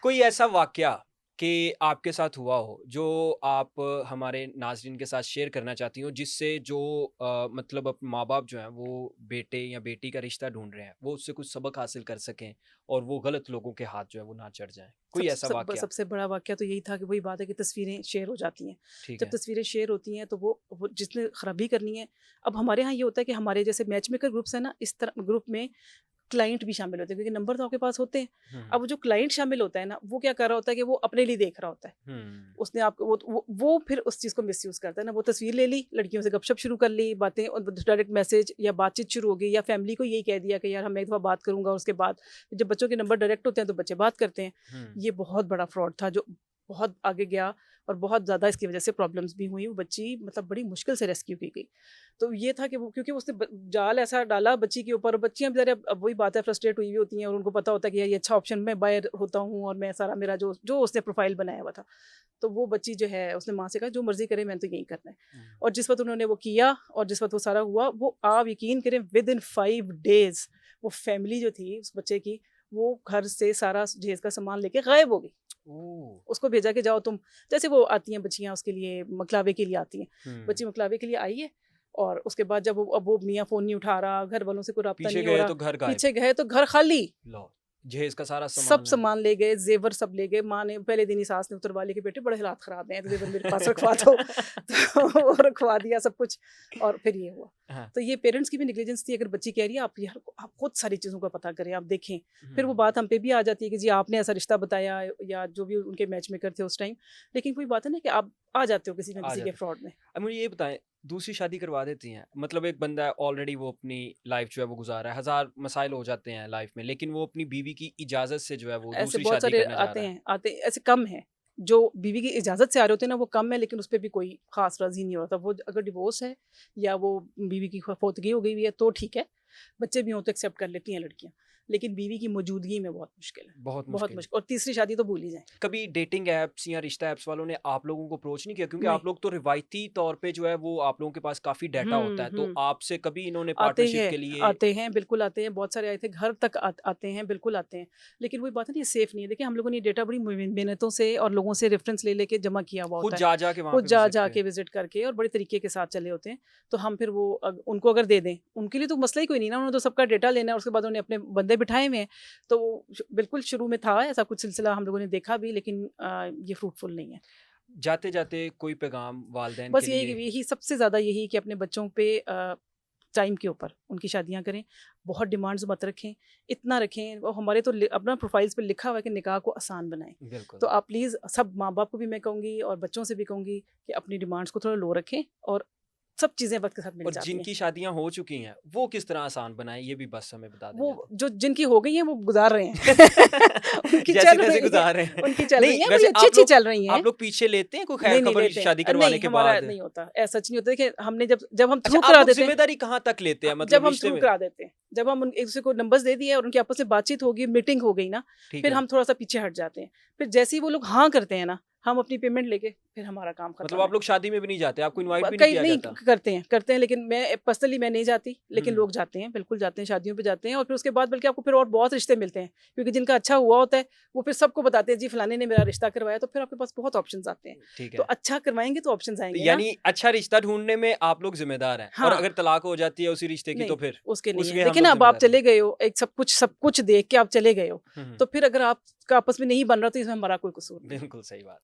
कोई ऐसा वाकया कि आपके साथ हुआ हो जो आप हमारे नाज़रीन के साथ शेयर करना चाहती हो जिससे जो मतलब अपने माँ-बाप जो हैं वो बेटे या बेटी का रिश्ता ढूँढ रहे हैं, वो उससे कुछ सबक हासिल कर सकें और वो गलत लोगों के हाथ जो है वो ना चढ़ जाएँ? कोई ऐसा वाकया? सबसे बड़ा वाक़या तो यही था कि वही बात है कि तस्वीरें शेयर हो जाती हैं। ठीक जब है। तस्वीरें शेयर होती हैं तो वो जिसने खराबी करनी है, अब हमारे यहाँ ये होता है कि हमारे जैसे मैच मेकर ग्रुप्स हैं ना, इस तरह ग्रुप में क्लाइंट भी शामिल होते हैं क्योंकि नंबर तो आपके पास होते हैं। हुँ, अब हुँ। वो जो क्लाइंट शामिल होता है ना, वो क्या कर रहा होता है कि वो अपने लिए देख रहा होता है। हुँ। उसने आपको वो फिर उस चीज़ को मिसयूज़ करता है ना, वो तस्वीर ले ली, लड़कियों से गपशप शुरू कर ली, बातें और डायरेक्ट मैसेज या बातचीत शुरू हो गई या फैमिली को यही कह दिया कि यार हम एक दफ़ा बात करूँगा, उसके बाद जब बच्चों के नंबर डायरेक्ट होते हैं तो बच्चे बात करते हैं। हुँ। ये बहुत बड़ा फ्रॉड था जो बहुत आगे गया और बहुत ज़्यादा इसकी वजह से प्रॉब्लम्स भी हुई। वो बच्ची मतलब बड़ी मुश्किल से रेस्क्यू की गई। तो ये था कि वो क्योंकि उसने जाल ऐसा डाला बच्ची के ऊपर, बच्चियाँ बेचारे अब वही बात है फ्रस्ट्रेट हुई हुई होती हैं और उनको पता होता है कि यार ये अच्छा ऑप्शन, मैं बाहर होता हूँ और मैं सारा मेरा जो जो उसने प्रोफाइल बनाया हुआ था, तो वो बच्ची जो है उसने माँ से कहा जो मर्ज़ी करे मैंने तो यही करना है। हुँ। और जिस वक़्त उन्होंने वो किया और जिस वक़्त वो सारा हुआ, वो आप यकीन करें विदिन 5 डेज़ वो फैमिली जो थी उस बच्चे की, वो घर से सारा जहेज़ का सामान लेके गायब हो गई। ओह! उसको भेजा कि जाओ तुम, जैसे वो आती हैं बच्चियाँ उसके लिए मकलावे के लिए आती हैं। हुँ। बच्ची मकलावे के लिए आई है और उसके बाद जब वो मियाँ फ़ोन नहीं उठा रहा, घर वालों से कोई राब्ता पीछे नहीं हो गए रहा, तो घर गायब। पीछे गए तो घर खाली। लो, जहेज़ का सारा सब सामान है। सामान ले गए, ज़ेवर सब ले गए। माँ ने पहले दिन ही सास ने उतरवा ली कि बेटे बड़े हालात ख़राब हैं, तो ज़ेवर मेरे पास रखवा दो। तो वो रखवा दिया सब कुछ और फिर ये हुआ। हाँ। तो ये पेरेंट्स की भी नेग्लिजेंस थी। अगर बच्ची कह रही है आप यार आप खुद सारी चीज़ों का पता करें, आप देखें। फिर वो हुँ। बात हम पे भी आ जाती है कि जी आपने ऐसा रिश्ता बताया या जो भी उनके मैच मेकर थे उस टाइम। लेकिन कोई बात है ना कि आप आ जाते हो किसी न आ किसी के जाते। फ्रॉड में। अब मुझे ये बताएँ, दूसरी शादी करवा देती हैं, मतलब एक बंदा है ऑलरेडी वो अपनी लाइफ़ जो है वो गुज़ार रहा है, हज़ार मसाइल हो जाते हैं लाइफ़ में, लेकिन वो अपनी बीवी की इजाज़त से जो है वो ऐसे दूसरी बहुत शादी सारे करने जा रहा है। आते ऐसे कम हैं, जो बीवी की इजाज़त से आ रहे होते हैं ना वो कम है, लेकिन उसपे भी कोई ख़ास राज़ी नहीं होता। वो अगर डिवोर्स है या वो बीवी की फौतगी हो गई हुई है तो ठीक है, बच्चे भी हों तो एक्सेप्ट कर लेती हैं लड़कियाँ। लेकिन बीवी की मौजूदगी में बहुत मुश्किल है, बहुत बहुत मुश्किल। मुश्किल, और तीसरी शादी तो भूल ही जाएँ। कभी डेटिंग ऐप्स या रिश्ता ऐप्स वालों ने आप लोगों को अप्रोच नहीं किया? क्योंकि नहीं। आप लोग तो रिवायती तौर पे जो है वो आप लोगों के पास काफ़ी डाटा होता है, तो हुँ। आपसे कभी इन्होंने पार्टनरशिप के लिए आते हैं, बिल्कुल आते हैं, बहुत सारे आए थे, घर तक आते हैं, बिल्कुल आते हैं। लेकिन वही बात है ना ये सेफ़ नहीं है। देखिए हम लोगों ने ये डेटा बड़ी मेहनतों से और लोगों से रेफ़रेंस ले लेके जमा किया हुआ खुद होता है। जा-जा के वहाँ खुद पे विज़िट जा करें? के विज़िट करके और बड़े तरीके के साथ चले होते हैं। तो हम फिर वो उनको अगर दे दें, उनके लिए तो मसला ही कोई नहीं ना, उन्होंने तो सबका डेटा लेना है, उसके बाद उन्होंने अपने बंदे बिठाए हुए हैं। तो बिल्कुल शुरू में था ऐसा कुछ सिलसिला, हम लोगों ने देखा भी, लेकिन ये फ्रूटफुल नहीं है। जाते-जाते कोई पैगाम वालिदैन बस के यही लिए? यही सबसे ज़्यादा यही कि अपने बच्चों पे टाइम के ऊपर उनकी शादियाँ करें, बहुत डिमांड्स मत रखें, इतना रखें और हमारे तो अपना प्रोफाइल्स पे लिखा हुआ है कि निकाह को आसान बनाएँ। बिल्कुल। तो आप प्लीज़ सब माँ-बाप को भी मैं कहूँगी और बच्चों से भी कहूँगी कि अपनी डिमांड्स को थोड़ा लो रखें और सब चीज़ें वक़्त के साथ मिल और जाती हैं। जिनकी शादियाँ हो चुकी हैं, वो किस तरह आसान बनाएँ, ये भी बस हमें बता दें वो जल्दी। जो जिनकी हो गई हैं वो गुज़ार रहे हैं। उनकी चल जैसे-तैसे रही हैं, गुज़ार रहे हैं। उनकी चल नहीं, रही हैं, बड़ी वैसे अच्छी-अच्छी चल रही हैं। आप लोग पीछे लेते हैं कोई नहीं, ख़ैर नहीं ख़बर लेते हैं। शादी करवाने नहीं के हमारा बाद? नहीं होता, ऐसा सच नहीं होता। देखिए हमने जब हम अच्छा, थ्रू आप करा लोग देते हैं, ज़िम्मेदारी कहाँ तक लेते हैं मतलब जब हम रिश्ते थ्रू में? करा देते हैं, जब हम एक दूसरे को नंबर्स दे दिए और उनकी आपस में बातचीत होगी, मीटिंग हो गई ना, ठीक फिर है। हम थोड़ा-सा पीछे हट जाते हैं। फिर जैसे ही वो लोग हाँ करते हैं ना, हम अपनी पेमेंट लेके फिर हमारा काम मतलब खत्म है। आप लोग शादी में भी नहीं जाते, आपको इनवाइट भी नहीं कई किया नहीं जाता? करते हैं, लेकिन मैं पर्सनली मैं नहीं जाती, लेकिन हुँ। लोग जाते हैं, बिल्कुल जाते हैं, शादियों पे जाते हैं और फिर उसके बाद बल्कि आपको फिर और बहुत रिश्ते मिलते हैं, क्योंकि जिनका अच्छा हुआ होता है, वो फिर सबको बताते हैं, जी फलाने ने मेरा रिश्ता करवाया, तो फिर आपके पास बहुत ऑप्शंस आते हैं। ठीक तो है। अच्छा करवाएँगे तो ऑप्शंस तो आएँगे ना। यानी अच्छा रिश्ता ढूँढने में आप लोग ज़िम्मेदार हैं और हाँ। अगर तलाक हो जाती है उसी रिश्ते की तो नहीं, फिर उसके नहीं है। उसके हम देखिए लोग ना अब आप ज़िम्मेदार नहीं। चले गए हो, एक सब कुछ देख के आप चले गए हो, हुँ, हुँ। तो फिर अगर आपका आपस में नहीं बन रहा तो इसमें हमारा कोई कसूर नहीं है। बिल्कुल सही बात।